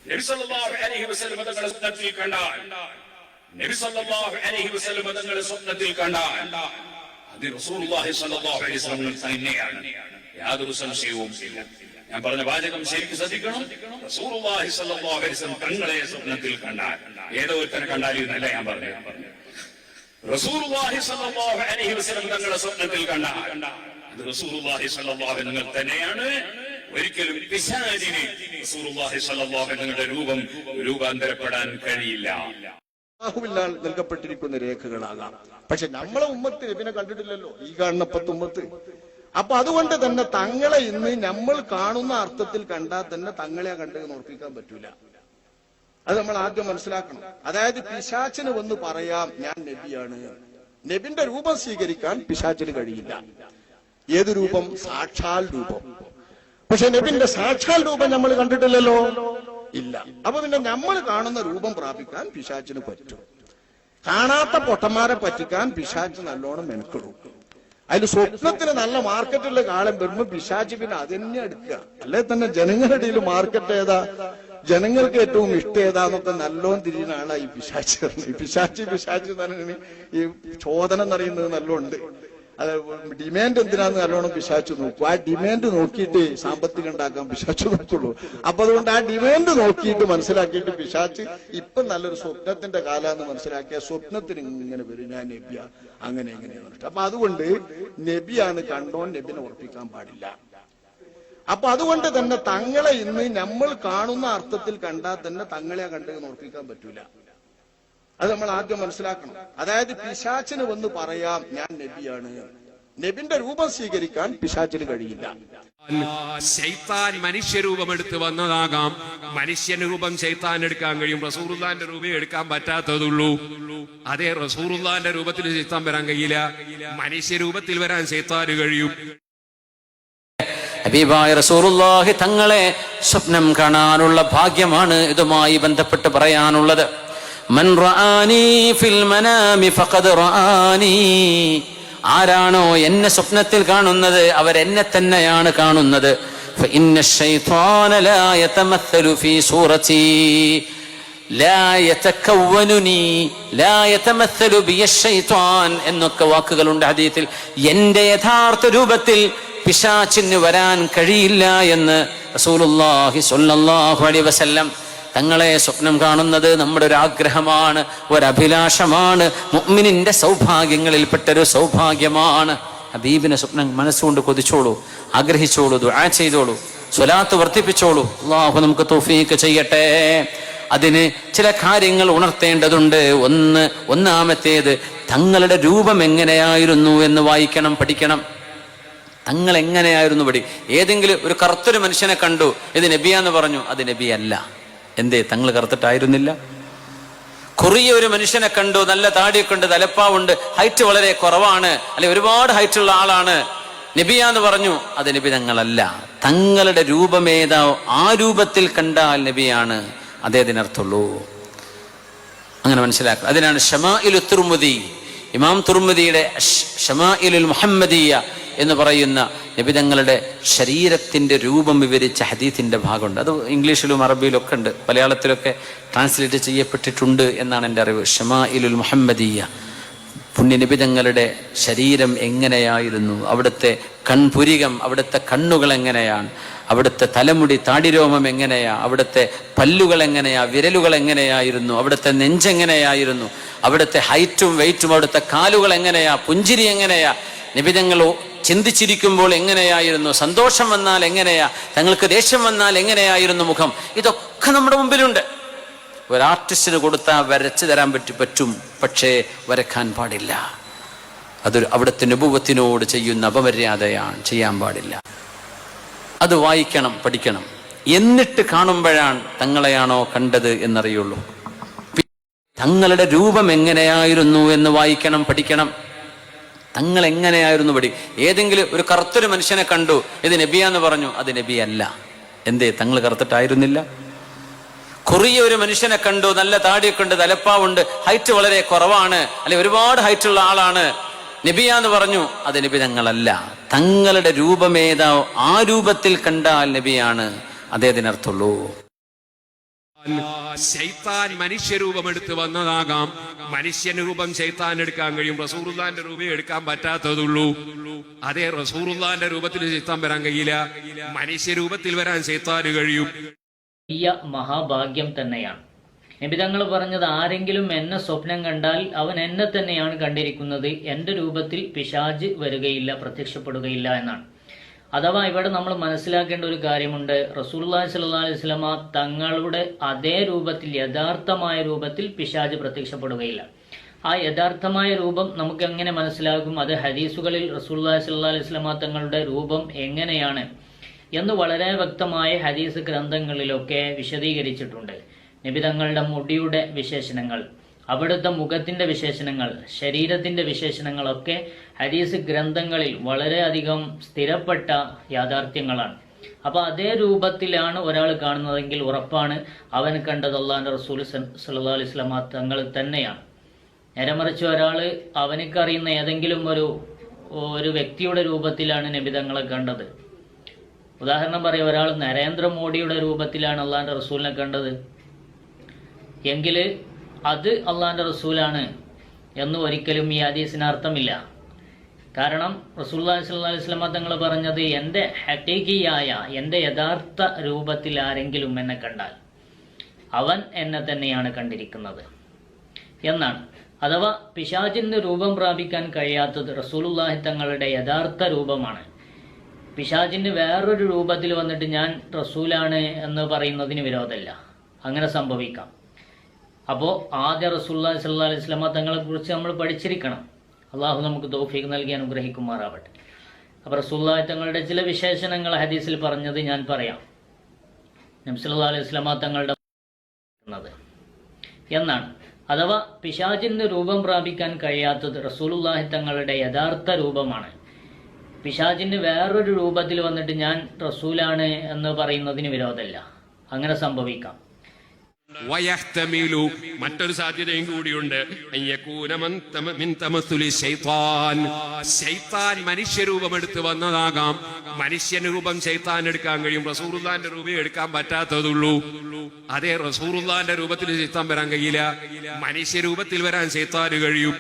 നബി സല്ലല്ലാഹു അലൈഹി വസല്ലം തങ്ങളെ സ്വപ്നത്തിൽ കണ്ടാൽ അത് റസൂലുള്ളാഹി സ്വല്ലല്ലാഹു അലൈഹി വസല്ലം തന്നെയാണ്, യാതൊരു സംശയവും ഇല്ല. ഞാൻ പറഞ്ഞ വാചകം ശരിക്കും ശ്രദ്ധിക്കണം. റസൂലുള്ളാഹി സ്വല്ലല്ലാഹു അലൈഹി വസല്ലം തങ്ങളെ സ്വപ്നത്തിൽ കണ്ടാൽ, ഏതോ ഒരുത്തനെ കണ്ടാലിരുന്നല്ല ഞാൻ പറഞ്ഞത്, റസൂലുള്ളാഹി സ്വല്ലല്ലാഹു അലൈഹി വസല്ലം തങ്ങളെ സ്വപ്നത്തിൽ കണ്ടാൽ അത് റസൂലുള്ളാഹി സ്വല്ലല്ലാഹു അലൈഹി വസല്ലം തന്നെയാണ്. ഒരിക്കലും പിശാചിന് റസൂലുള്ളാഹി സ്വല്ലല്ലാഹു അലൈഹി വസല്ലം രൂപാന്തരപ്പെടാൻ കഴിയില്ല. അല്ലാഹുവിനാൽ നൽകപ്പെട്ടിരിക്കുന്ന രേഖകളാകാം. പക്ഷെ നമ്മളെ ഉമ്മത്ത് നബിനെ കണ്ടിട്ടില്ലല്ലോ, ഈ കാണുന്ന 10 ഉമ്മത്ത്. അപ്പൊ അതുകൊണ്ട് തന്നെ തങ്ങളെ ഇന്ന് നമ്മൾ കാണുന്ന അർത്ഥത്തിൽ കണ്ടാൽ തന്നെ തങ്ങളെ കണ്ടെന്ന് ഉറപ്പിക്കാൻ പറ്റൂല. അത് നമ്മൾ ആദ്യം മനസ്സിലാക്കണം. അതായത് പിശാചിന് വന്ന് പറയാം ഞാൻ നബിയാണ്, നബിന്റെ രൂപം സ്വീകരിക്കാൻ പിശാചിന് കഴിയില്ല. ഏത് രൂപം? സാക്ഷാൽ രൂപം. പക്ഷെ നബിന്റെ സാക്ഷാൽ രൂപം നമ്മൾ കണ്ടിട്ടില്ലല്ലോ, ഇല്ല. അപ്പൊ പിന്നെ നമ്മൾ കാണുന്ന രൂപം പ്രാപിക്കാൻ പിശാചിന് പറ്റും. കാണാത്ത പൊട്ടന്മാരെ പറ്റിക്കാൻ പിശാച് നല്ലോണം മെനക്കെടും. അതിൽ സ്വപ്നത്തിന് നല്ല മാർക്കറ്റുള്ള കാലം വരുമ്പോ പിശാച് പിന്നെ അതന്നെ എടുക്കുക. അല്ലെ തന്നെ ജനങ്ങളുടെ ഇടയിൽ മാർക്കറ്റ് ഏതാ, ജനങ്ങൾക്ക് ഏറ്റവും ഇഷ്ടം ഏതാന്നൊക്കെ നല്ലോണം തിരിയുന്ന ആളാ ഈ പിശാച്. പിശാച് തന്നെ ഈ ചോദന എന്നറിയുന്നത് നല്ലോണ്ട്. അത് ഡിമാൻഡ് എന്തിനാന്ന് നല്ലോണം പിശാച് നോക്കും. ആ ഡിമാൻഡ് നോക്കിയിട്ട് സാമ്പത്തികം ഉണ്ടാക്കാൻ പിശാച് നോക്കുള്ളൂ. അപ്പൊ അതുകൊണ്ട് ആ ഡിമാൻഡ് നോക്കിയിട്ട് മനസ്സിലാക്കിയിട്ട് പിശാച് ഇപ്പൊ നല്ലൊരു സ്വപ്നത്തിന്റെ കാലാന്ന് മനസ്സിലാക്കിയ സ്വപ്നത്തിന് ഇങ്ങനെ വരും, ഞാൻ നബിയ അങ്ങനെ എങ്ങനെയാണ്. അപ്പൊ അതുകൊണ്ട് നബിയാണ് കണ്ടോൻ നബിനെ ഉറപ്പിക്കാൻ പാടില്ല. അപ്പൊ അതുകൊണ്ട് തന്നെ തങ്ങളെ ഇന്ന് നമ്മൾ കാണുന്ന അർത്ഥത്തിൽ കണ്ടാൽ തന്നെ തങ്ങളെ കണ്ടെന്ന് ഉറപ്പിക്കാൻ പറ്റൂല. അത് നമ്മൾ ആദ്യം മനസ്സിലാക്കണം. അതായത് പിശാചിന് വന്ന് പറയാം ഞാൻ നബിയാണ്, നബിന്റെ രൂപം സ്വീകരിക്കാൻ പിശാചിന് കഴിയില്ല. ശൈത്താൻ മനുഷ്യരൂപം എടുത്ത് വന്നതാകാം, മനുഷ്യന്റെ രൂപം ശൈത്താൻ എടുക്കാൻ കഴിയും, റസൂലുള്ളാന്റെ രൂപം എടുക്കാൻ പറ്റാത്തതുള്ളൂ. അതേ റസൂലുള്ളാന്റെ രൂപത്തിൽ ശൈത്താൻ വരാൻ കഴിയില്ല, മനുഷ്യരൂപത്തിൽ വരാൻ ശൈത്താന് കഴിയും. ഹബീബായ റസൂലുള്ളാഹി തങ്ങളെ സ്വപ്നം കാണാനുള്ള ഭാഗ്യമാണ് ഇതുമായി ബന്ധപ്പെട്ട് പറയാനുള്ളത്. മൻ റആനി ഫിൽ മനാമി ഫഖദ് റആനി, ആരാണോ എന്നെ സ്വപ്നത്തിൽ കാണുന്നത് അവരെന്നെ തന്നെയാണ് കാണുന്നത്. ഫഇന്ന ശൈത്വാന ലാ യതമസ്സലു ഫീ സൂറതി ലാ യതകവ്വനുനി ലാ യതമസ്സലു ബിയ ശൈത്വാൻ എന്നൊക്കെ വാക്കുകളുണ്ട് ഹദീസിൽ. എന്റെ യഥാർത്ഥ രൂപത്തിൽ പിശാചിന് വരാൻ കഴിയില്ല എന്ന് റസൂലുള്ളാഹി സ്വല്ലല്ലാഹു അലൈഹി വസല്ലം. തങ്ങളെ സ്വപ്നം കാണുന്നത് നമ്മുടെ ഒരു ആഗ്രഹമാണ്, ഒരഭിലാഷമാണ്, മുഅ്മിനിന്റെ സൗഭാഗ്യങ്ങളിൽപ്പെട്ടൊരു സൗഭാഗ്യമാണ്. ഹബീബിനെ സ്വപ്നം മനസ്സുകൊണ്ട് കൊതിച്ചോളൂ, ആഗ്രഹിച്ചോളൂ, ദുആ ചെയ്തോളൂ, സ്വലാത്ത് വർദ്ധിപ്പിച്ചോളൂ. അല്ലാഹു നമുക്ക് തൗഫീഖ് ചെയ്യട്ടെ. അതിന് ചില കാര്യങ്ങൾ ഉണർത്തേണ്ടതുണ്ട്. ഒന്നാമത്തേത് തങ്ങളുടെ രൂപം എങ്ങനെയായിരുന്നു എന്ന് വായിക്കണം, പഠിക്കണം. തങ്ങൾ എങ്ങനെയായിരുന്നു പഠി. ഏതെങ്കിലും ഒരു കറുത്തൊരു മനുഷ്യനെ കണ്ടു, ഇത് നബിയാന്ന് പറഞ്ഞു, അത് നബിയല്ല. എന്തേ? തങ്ങൾ കറുത്തിട്ടായിരുന്നില്ല. കുറിയ ഒരു മനുഷ്യനെ കണ്ടു, നല്ല താടിയൊക്കെ ഉണ്ട്, തലപ്പാവുണ്ട്, ഹൈറ്റ് വളരെ കുറവാണ്, അല്ലെ ഒരുപാട് ഹൈറ്റുള്ള ആളാണ്, നബിയാന്ന് പറഞ്ഞു, അത് നബി തങ്ങളല്ല. തങ്ങളുടെ രൂപമേതാ ആ രൂപത്തിൽ കണ്ടാൽ നബിയാണ്, അതേ അതിനർത്ഥമുള്ളൂ. അങ്ങനെ മനസ്സിലാക്കുക. അതിനാണ് ശമാഇലു തുർമുദി, ഇമാം തുർമുദിയുടെ ശമാഇലുൽ മുഹമ്മദിയ എന്ന് പറയുന്ന നബിതങ്ങളുടെ ശരീരത്തിന്റെ രൂപം വിവരിച്ച ഹദീത്തിന്റെ ഭാഗമുണ്ട്. അത് ഇംഗ്ലീഷിലും അറബിയിലും ഒക്കെ ഉണ്ട്, മലയാളത്തിലൊക്കെ ട്രാൻസ്ലേറ്റ് ചെയ്യപ്പെട്ടിട്ടുണ്ട് എന്നാണ് എൻ്റെ അറിവ്. ശമാഇലുൽ മുഹമ്മദിയ, പുണ്യ നബിതങ്ങളുടെ ശരീരം എങ്ങനെയായിരുന്നു, അവിടുത്തെ കൺപുരികം, അവിടുത്തെ കണ്ണുകൾ എങ്ങനെയാണ്, അവിടുത്തെ തലമുടി താടിരോമം എങ്ങനെയാ, അവിടുത്തെ പല്ലുകൾ എങ്ങനെയാ, വിരലുകൾ എങ്ങനെയായിരുന്നു, അവിടുത്തെ നെഞ്ചെങ്ങനെയായിരുന്നു, അവിടുത്തെ ഹൈറ്റും വെയിറ്റും, അവിടുത്തെ കാലുകൾ എങ്ങനെയാ, പുഞ്ചിരി എങ്ങനെയാ, നിബിധങ്ങൾ ചിന്തിച്ചിരിക്കുമ്പോൾ എങ്ങനെയായിരുന്നു, സന്തോഷം വന്നാൽ എങ്ങനെയാ, തങ്ങൾക്ക് ദേഷ്യം വന്നാൽ എങ്ങനെയായിരുന്നു മുഖം, ഇതൊക്കെ നമ്മുടെ മുമ്പിലുണ്ട്. ഒരു ആർട്ടിസ്റ്റിന് കൊടുത്താൽ വരച്ചു തരാൻ പറ്റും, പക്ഷേ വരക്കാൻ പാടില്ല. അതൊരു അവിടുത്തെ നബുവത്തിനോട് ചെയ്യുന്ന അപമര്യാദയാണ്, ചെയ്യാൻ പാടില്ല. അത് വായിക്കണം, പഠിക്കണം. എന്നിട്ട് കാണുമ്പോഴാണ് തങ്ങളെയാണോ കണ്ടത് എന്നറിയുള്ളൂ. തങ്ങളുടെ രൂപം എങ്ങനെയായിരുന്നു എന്ന് വായിക്കണം, പഠിക്കണം. തങ്ങൾ എങ്ങനെയായിരുന്നു പഠി. ഏതെങ്കിലും ഒരു കറുത്തൊരു മനുഷ്യനെ കണ്ടു, ഇത് നബിയാന്ന് പറഞ്ഞു, അത് നബിയല്ല. എന്തേ? തങ്ങൾ കറുത്തിട്ടായിരുന്നില്ല. കുറിയ ഒരു മനുഷ്യനെ കണ്ടു, നല്ല താടിയൊക്കെ ഉണ്ട്, തലപ്പാവുണ്ട്, ഹൈറ്റ് വളരെ കുറവാണ്, അല്ലെ ഒരുപാട് ഹൈറ്റുള്ള ആളാണ്, നബിയാന്ന് പറഞ്ഞു, അത് നബി തങ്ങളല്ല. തങ്ങളുടെ രൂപമേതാ ആ രൂപത്തിൽ കണ്ടാൽ നബിയാണ്, അതേ അതിനർത്ഥമുള്ളൂ. ശൈത്താൻ മനുഷ്യരൂപം എടുത്ത് വന്നതാകാം. മനുഷ്യരൂപം ശൈത്താൻ എടുക്കാൻ കഴിയും, റസൂലുള്ളാന്റെ രൂപം എടുക്കാൻ പറ്റാത്തതുള്ളൂ. അതേ റസൂലുള്ളാന്റെ രൂപത്തിൽ ശൈത്താൻ വരാൻ കഴിയില്ല, മനുഷ്യരൂപത്തിൽ വരാൻ ശൈത്താന് കഴിയും. വലിയ മഹാഭാഗ്യം തന്നെയാണ്. നബി തങ്ങൾ പറഞ്ഞത്, ആരെങ്കിലും എന്നെ സ്വപ്നം കണ്ടാൽ അവൻ എന്നെ തന്നെയാണ് കണ്ടിരിക്കുന്നത്, എൻ്റെ രൂപത്തിൽ പിശാച് വരികയില്ല, പ്രത്യക്ഷപ്പെടുകയില്ല എന്നാണ്. അഥവാ ഇവിടെ നമ്മൾ മനസ്സിലാക്കേണ്ട ഒരു കാര്യമുണ്ട്, റസൂലുള്ളാഹി സ്വല്ലല്ലാഹു അലൈഹി വസല്ലമ തങ്ങളുടെ അതേ രൂപത്തിൽ, യഥാർത്ഥമായ രൂപത്തിൽ പിശാച് പ്രത്യക്ഷപ്പെടുകയില്ല. ആ യഥാർത്ഥമായ രൂപം നമുക്ക് എങ്ങനെ മനസ്സിലാകും? അത് ഹദീസുകളിൽ റസൂലുള്ളാഹി സ്വല്ലല്ലാഹു അലൈഹി വസല്ലമ തങ്ങളുടെ രൂപം എങ്ങനെയാണ് എന്ന് വളരെ വ്യക്തമായ ഹദീസ് ഗ്രന്ഥങ്ങളിലൊക്കെ വിശദീകരിച്ചിട്ടുണ്ട്. നബി തങ്ങളുടെ മുടിയുടെ വിശേഷണങ്ങൾ, അവിടുത്തെ മുഖത്തിന്റെ വിശേഷണങ്ങൾ, ശരീരത്തിന്റെ വിശേഷണങ്ങളൊക്കെ ഹദീസ് ഗ്രന്ഥങ്ങളിൽ വളരെയധികം സ്ഥിരപ്പെട്ട യാഥാർത്ഥ്യങ്ങളാണ്. അപ്പൊ അതേ രൂപത്തിലാണ് ഒരാൾ കാണുന്നതെങ്കിൽ ഉറപ്പാണ് അവൻ കണ്ടത് അല്ലാഹുവിന്റെ റസൂൽ സല്ലല്ലാഹു അലൈഹി വസല്ലമ തങ്ങൾ തന്നെയാണ്. നേരെ മറിച്ച് ഒരാൾ അവനക്കറിയുന്ന ഏതെങ്കിലും ഒരു വ്യക്തിയുടെ രൂപത്തിലാണ് നബി തങ്ങളെ കണ്ടത്. ഉദാഹരണം പറയാം, ഒരാൾ നരേന്ദ്രമോദിയുടെ രൂപത്തിലാണ് അള്ളാഹിന്റെ റസൂലിനെ കണ്ടത് എങ്കിൽ അത് അള്ളാഹിന്റെ റസൂലാണ് എന്ന് ഒരിക്കലും ഈ ഹദീസിന് അർത്ഥമില്ല. കാരണം റസൂലുള്ളാഹി സ്വല്ലല്ലാഹു അലൈഹി വസല്ലമ തങ്ങൾ പറഞ്ഞത്, എൻ്റെ ഹഖീഖിയായ, എൻ്റെ യഥാർത്ഥ രൂപത്തിൽ ആരെങ്കിലും എന്നെ കണ്ടാൽ അവൻ എന്നെ തന്നെയാണ് കണ്ടിരിക്കുന്നത് എന്നാണ്. അഥവാ പിശാചിന് രൂപം പ്രാപിക്കാൻ കഴിയാത്തത് റസൂലുള്ളാഹി തങ്ങളുടെ യഥാർത്ഥ രൂപമാണ്. പിശാചിന് വേറൊരു രൂപത്തിൽ വന്നിട്ട് ഞാൻ റസൂലാണ് എന്ന് പറയുന്നതിന് വിരോധമില്ല, അങ്ങനെ സംഭവിക്കാം. അപ്പോൾ ആദ്യ റസൂലുള്ളാഹി സ്വല്ലല്ലാഹു അലൈഹി വസല്ലമ തങ്ങളെ കുറിച്ച് നമ്മൾ പഠിച്ചിരിക്കണം. അള്ളാഹു നമുക്ക് തൗഫീഖ് നൽകി അനുഗ്രഹിക്കുമാറാവട്ടെ. അപ്പോൾ റസൂലുള്ളാഹി തങ്ങളുടെ ചില വിശേഷണങ്ങൾ ഹദീസിൽ പറഞ്ഞത് ഞാൻ പറയാം. നബി സല്ലല്ലാഹു അലൈഹി വസല്ലമ തങ്ങളുടെ എന്നാണ്. അഥവാ പിശാചിന് രൂപം പ്രാപിക്കാൻ കഴിയാത്തത് റസൂലുള്ളാഹി തങ്ങളുടെ യഥാർത്ഥ രൂപമാണ്. പിശാചിന് വേറൊരു രൂപത്തിൽ വന്നിട്ട് ഞാൻ റസൂലാണ് എന്ന് പറയുന്നതിന് വിരോധമില്ല, അങ്ങനെ സംഭവിക്കാം. വയഹ്തമിലു, മറ്റൊരു സാധ്യതയും കൂടിയുണ്ട്, ശൈത്താൻ മനുഷ്യരൂപം എടുത്ത് വന്നതാകാം. മനുഷ്യരൂപം ശൈത്താൻ എടുക്കാൻ കഴിയും, റസൂലുള്ളാന്റെ രൂപം എടുക്കാൻ പറ്റാത്തതുള്ളൂ. അതേ റസൂലുള്ളാന്റെ രൂപത്തിൽ ശൈത്താൻ വരാൻ കഴിയില്ല, മനുഷ്യരൂപത്തിൽ വരാൻ ശൈത്താന് കഴിയും.